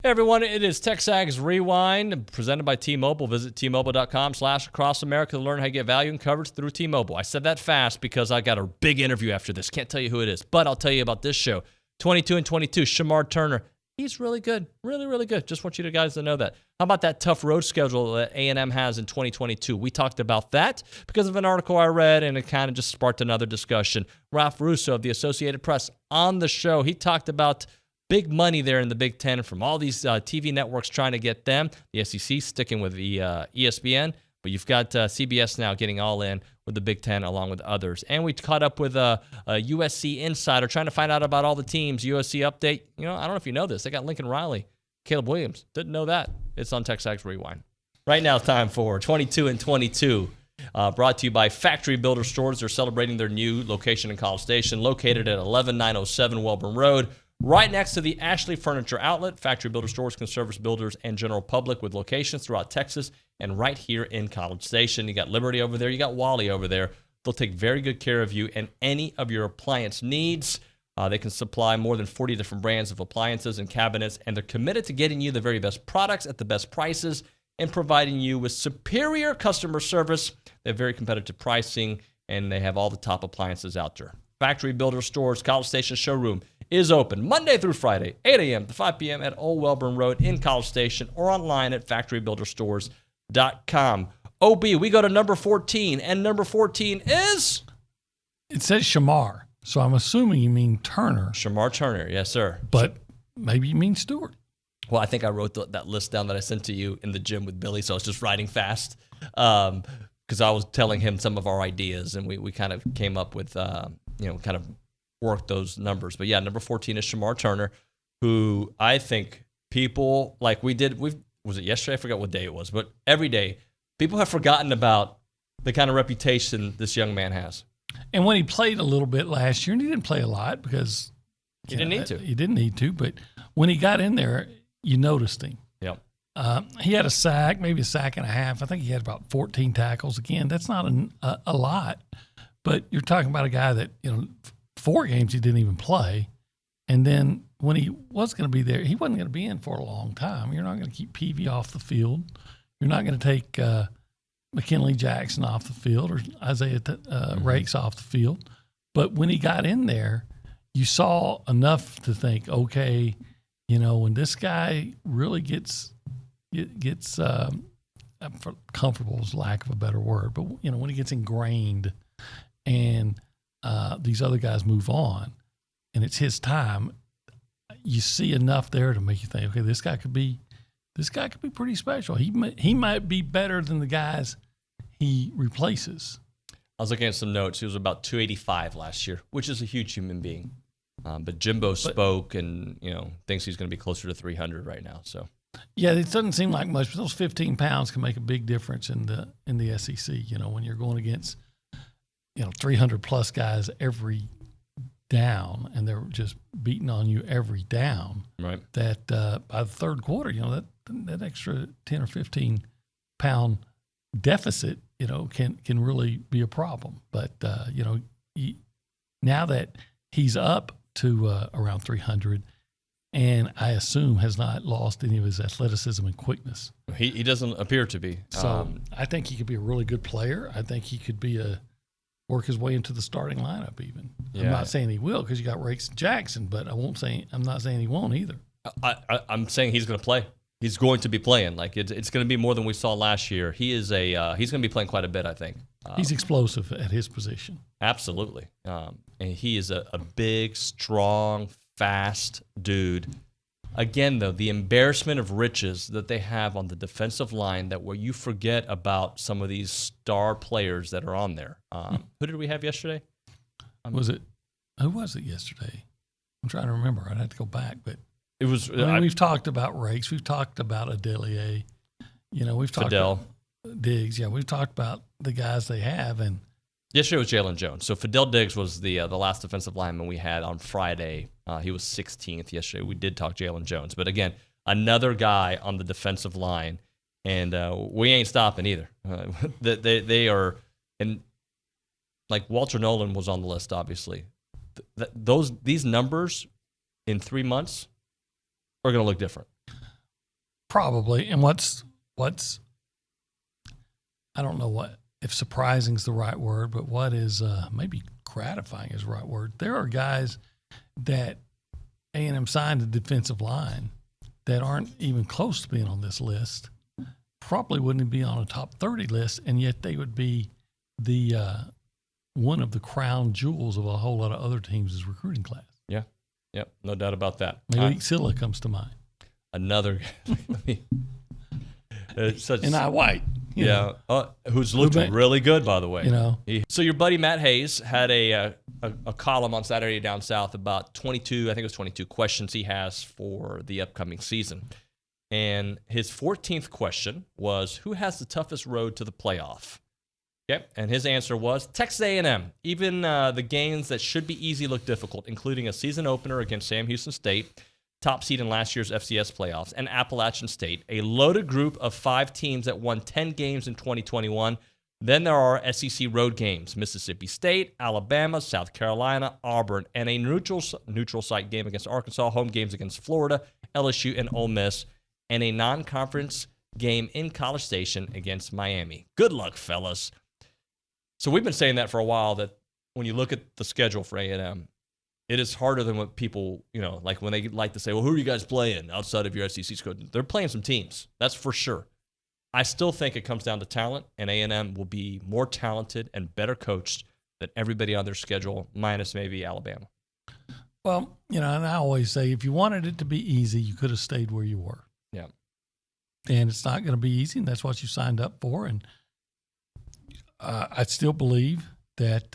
Hey everyone, it is TexAgs Rewind, presented by T-Mobile. Visit T-Mobile.com/acrossamerica to learn how to get value and coverage through T-Mobile. I said that fast because I got a big interview after this. Can't tell you who it is, but I'll tell you about this show. 22 and 22, Shamar Turner. He's really good, really, really good. Just want you guys to know that. How about that tough road schedule that A&M has in 2022? We talked about that because of an article I read, and it kind of just sparked another discussion. Ralph Russo of the Associated Press on the show, he talked about big money there in the Big Ten from all these TV networks trying to get them. The SEC sticking with the ESPN, but you've got CBS now getting all in with the Big Ten along with others. And we caught up with a USC insider trying to find out about all the teams. USC update. You know, I don't know if you know this. They got Lincoln Riley, Caleb Williams. Didn't know that. It's on TexAgs Rewind. Right now it's time for 22 and 22. Brought to you by Factory Builder Stores. They're celebrating their new location in College Station, located at 11907 Welborn Road. Right next to the Ashley Furniture Outlet, Factory Builder Stores can service builders and general public with locations throughout Texas and right here in College Station. You got Liberty over there. You got Wally over there. They'll take very good care of you and any of your appliance needs. They can supply more than 40 different brands of appliances and cabinets, and they're committed to getting you the very best products at the best prices and providing you with superior customer service. They have very competitive pricing, and they have all the top appliances out there. Factory Builder Stores, College Station showroom is open Monday through Friday, 8 a.m. to 5 p.m. at Old Welborn Road in College Station or online at factorybuilderstores.com. OB, we go to number 14, and number 14 is? It says Shamar, so I'm assuming you mean Turner. Shamar Turner, yes, sir. But maybe you mean Stewart. Well, I think I wrote that list down that I sent to you in the gym with Billy, so I was just writing fast because I was telling him some of our ideas, and we kind of came up with, kind of work those numbers. But yeah, number 14 is Shamar Turner, who I think people like was it yesterday? I forgot what day it was, but every day people have forgotten about the kind of reputation this young man has. And when he played a little bit last year, and he didn't play a lot because he didn't need to, but when he got in there, you noticed him. Yep. He had a sack, maybe a sack and a half. I think he had about 14 tackles. Again, that's not a lot, but you're talking about a guy that, 4 games he didn't even play. And then when he was going to be there, he wasn't going to be in for a long time. You're not going to keep Peavy off the field. You're not going to take McKinley Jackson off the field or Isaiah Rakes off the field. But when he got in there, you saw enough to think, okay, when this guy really gets comfortable is lack of a better word, but when he gets ingrained and these other guys move on and it's his time, you see enough there to make you think, okay, this guy could be pretty special. He might be better than the guys he replaces. I was looking at some notes. He was about 285 last year, which is a huge human being. But Jimbo spoke and, thinks he's going to be closer to 300 right now. So yeah, it doesn't seem like much, but those 15 pounds can make a big difference in the SEC. When you're going against 300 plus guys every down, and they're just beating on you every down. Right. That by the third quarter, that extra 10 or 15 pound deficit, can really be a problem. But now that he's up to around 300, and I assume has not lost any of his athleticism and quickness. He doesn't appear to be. So I think he could be a really good player. I think he could work his way into the starting lineup even. Yeah. I'm not saying he will because you got Rakes and Jackson, but I'm not saying he won't either. I'm saying he's going to play. He's going to be playing. Like it's going to be more than we saw last year. He's going to be playing quite a bit, I think. He's explosive at his position. Absolutely. And he is a big, strong, fast dude. Again, though, the embarrassment of riches that they have on the defensive line, that where you forget about some of these star players that are on there. Who did we have yesterday? Who was it yesterday? I'm trying to remember. I'd have to go back, but it was. We've talked about Rakes. We've talked about Adelier. We've talked Fidel. About Diggs. Yeah, we've talked about the guys they have, and yesterday was Jalen Jones. So Fidel Diggs was the last defensive lineman we had on Friday. He was 16th yesterday. We did talk Jalen Jones. But again, another guy on the defensive line, and we ain't stopping either. They are, and like Walter Nolan was on the list, obviously. These numbers in 3 months are going to look different. Probably. And what's I don't know what if surprising is the right word, but what is maybe gratifying is the right word. There are guys that A&M signed a defensive line that aren't even close to being on this list. Probably wouldn't be on a top 30 list, and yet they would be the one of the crown jewels of a whole lot of other teams' recruiting class. Yeah. Yep. No doubt about that. Malik Silla comes to mind. Another such and I White. Who's looked really good, by the way. So your buddy Matt Hayes had a column on Saturday Down South about 22 questions he has for the upcoming season. And his 14th question was, who has the toughest road to the playoff? Okay, and his answer was Texas A&M. Even the games that should be easy look difficult, including a season opener against Sam Houston State, top seed in last year's FCS playoffs, and Appalachian State, a loaded group of 5 teams that won 10 games in 2021. Then there are SEC road games, Mississippi State, Alabama, South Carolina, Auburn, and a neutral site game against Arkansas, home games against Florida, LSU, and Ole Miss, and a non-conference game in College Station against Miami. Good luck, fellas. So we've been saying that for a while, that when you look at the schedule for A&M, it is harder than what people, like when they like to say, well, who are you guys playing outside of your SEC schedule? They're playing some teams. That's for sure. I still think it comes down to talent, and A&M will be more talented and better coached than everybody on their schedule, minus maybe Alabama. Well, and I always say, if you wanted it to be easy, you could have stayed where you were. Yeah. And it's not going to be easy, and that's what you signed up for. And I still believe that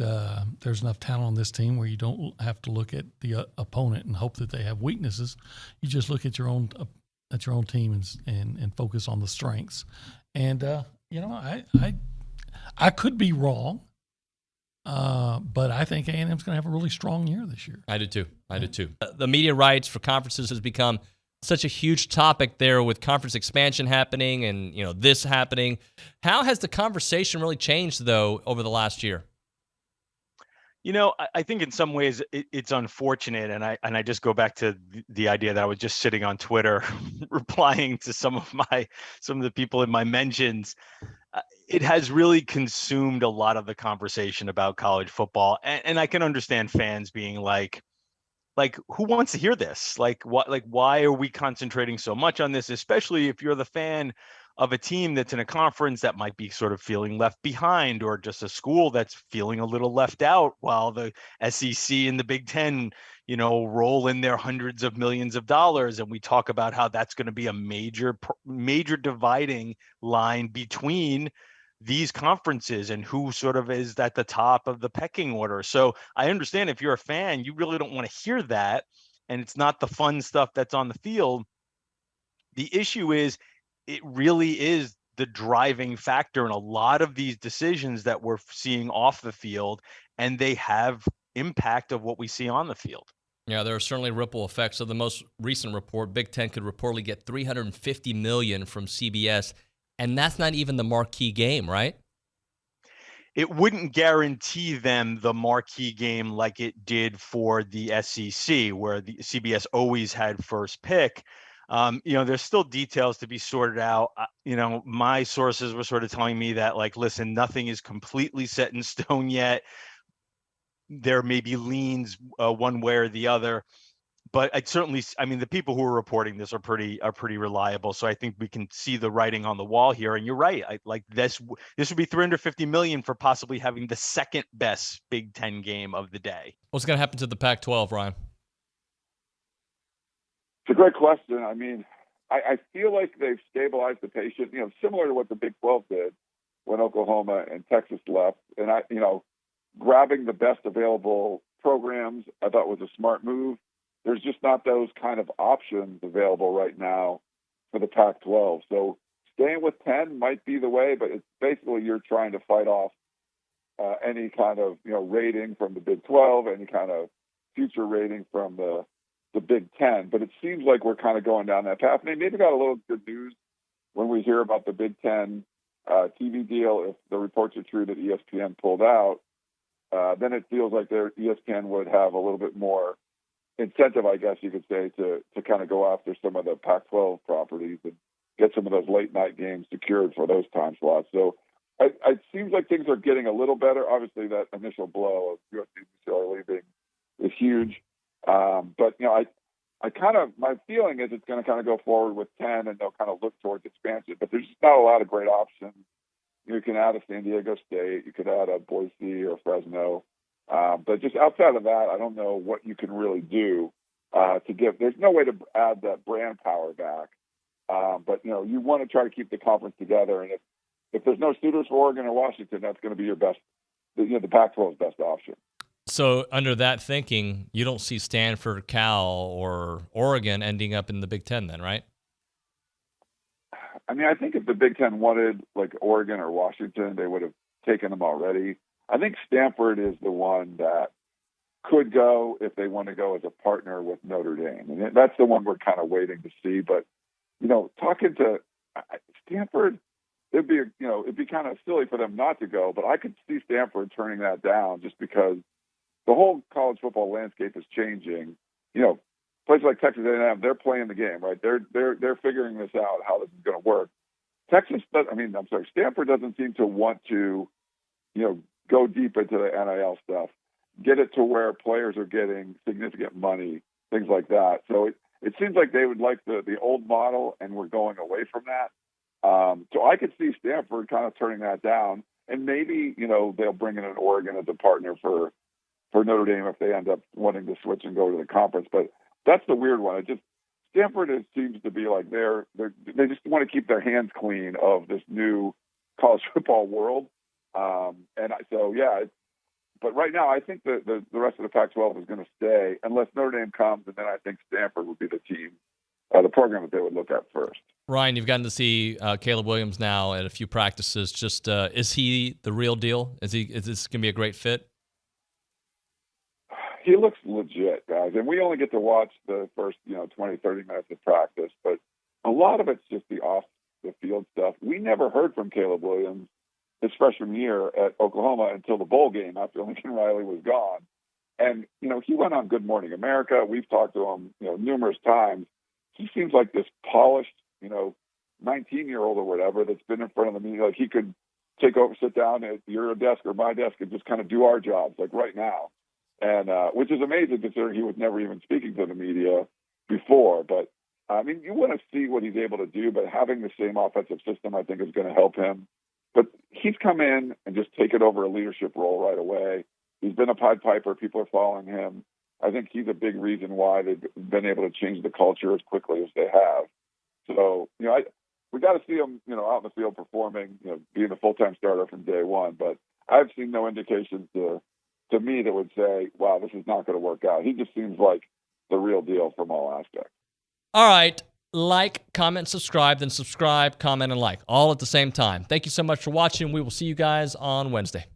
there's enough talent on this team where you don't have to look at the opponent and hope that they have weaknesses. You just look at your own team and focus on the strengths. And I could be wrong, but I think A&M's going to have a really strong year this year. I do too. The media rights for conferences has become such a huge topic there, with conference expansion happening and this happening. How has the conversation really changed though over the last year? I think in some ways it's unfortunate, and I just go back to the idea that I was just sitting on Twitter replying to some of the people in my mentions. It has really consumed a lot of the conversation about college football, and I can understand fans being like, who wants to hear this? Why are we concentrating so much on this? Especially if you're the fan of a team that's in a conference that might be sort of feeling left behind, or just a school that's feeling a little left out, while the SEC and the Big Ten, roll in their hundreds of millions of dollars. And we talk about how that's going to be a major dividing line between these conferences and who sort of is at the top of the pecking order. So I understand if you're a fan, you really don't want to hear that, and it's not the fun stuff that's on the field. The issue is, it really is the driving factor in a lot of these decisions that we're seeing off the field, and they have impact of what we see on the field. Yeah, there are certainly ripple effects. So the most recent report, Big Ten could reportedly get $350 million from CBS, and that's not even the marquee game, right? It wouldn't guarantee them the marquee game like it did for the SEC, where the CBS always had first pick. There's still details to be sorted out. My sources were sort of telling me that, listen, nothing is completely set in stone yet. There may be leans one way or the other, but the people who are reporting this are pretty reliable. So I think we can see the writing on the wall here. And you're right. This would be $350 million for possibly having the second best Big Ten game of the day. What's going to happen to the Pac-12, Ryan? It's a great question. I feel like they've stabilized the patient, similar to what the Big 12 did when Oklahoma and Texas left. And grabbing the best available programs, I thought was a smart move. There's just not those kind of options available right now for the Pac-12. So staying with 10 might be the way, but it's basically you're trying to fight off any kind of rating from the Big 12, any kind of future rating from the Big 10. But it seems like we're kind of going down that path. Maybe got a little good news when we hear about the Big 10 TV deal. If the reports are true that ESPN pulled out, then it feels like ESPN would have a little bit more incentive, I guess you could say, to kind of go after some of the Pac-12 properties. And late night games secured for those time slots. So it seems like things are getting a little better. Obviously, that initial blow of USC and UCLA leaving is huge. But, you know, my feeling is it's going to kind of go forward with 10 and they'll kind of look towards expansion. But there's just not a lot of great options. You can add a San Diego State. You could add a Boise or Fresno. But just outside of that, I don't know what you can really do to give. There's no way to add that brand power back. But, you know, you want to try to keep the conference together. And if there's no suitors for Oregon or Washington, that's going to be your best, the Pac-12's best option. So under that thinking, you don't see Stanford, Cal, or Oregon ending up in the Big Ten then, right? I mean, I think if the Big Ten wanted like Oregon or Washington, they would have taken them already. I think Stanford is the one that could go if they want to go as a partner with Notre Dame. And that's the one we're kind of waiting to see. But, you know, talking to Stanford, it'd be kind of silly for them not to go. But I could see Stanford turning that down just because the whole college football landscape is changing. You know, places like Texas A&M, they're playing the game, right? They're figuring this out, how this is going to work. Stanford doesn't seem to want to, you know, go deep into the NIL stuff, get it to where players are getting significant money, things like that. So it seems like they would like the old model, and we're going away from that. So I could see Stanford kind of turning that down, and maybe, you know, they'll bring in an Oregon as a partner for Notre Dame if they end up wanting to switch and go to the conference. But that's the weird one. Stanford seems to be like they just want to keep their hands clean of this new college football world. But right now I think the rest of the Pac-12 is going to stay unless Notre Dame comes, and then I think Stanford would be the team, the program that they would look at first. Ryan, you've gotten to see Caleb Williams now at a few practices. Just is he the real deal? Is this going to be a great fit? He looks legit, guys. And we only get to watch the first, 20, 30 minutes of practice. But a lot of it's just the off-the-field stuff. We never heard from Caleb Williams his freshman year at Oklahoma until the bowl game after Lincoln Riley was gone. And, he went on Good Morning America. We've talked to him, numerous times. He seems like this polished, 19-year-old or whatever that's been in front of the media. Like he could take over, sit down at your desk or my desk and just kind of do our jobs, like right now. And which is amazing considering he was never even speaking to the media before. But, I mean, you want to see what he's able to do, but having the same offensive system, I think, is going to help him. But he's come in and just taken over a leadership role right away. He's been a Pied Piper. People are following him. I think he's a big reason why they've been able to change the culture as quickly as they have. So, we got to see him, out in the field performing, being a full-time starter from day one. But I've seen no indications to me that would say, wow, this is not going to work out. He just seems like the real deal from all aspects. All right. Like, comment, subscribe, then subscribe, comment, and like, all at the same time. Thank you so much for watching. We will see you guys on Wednesday.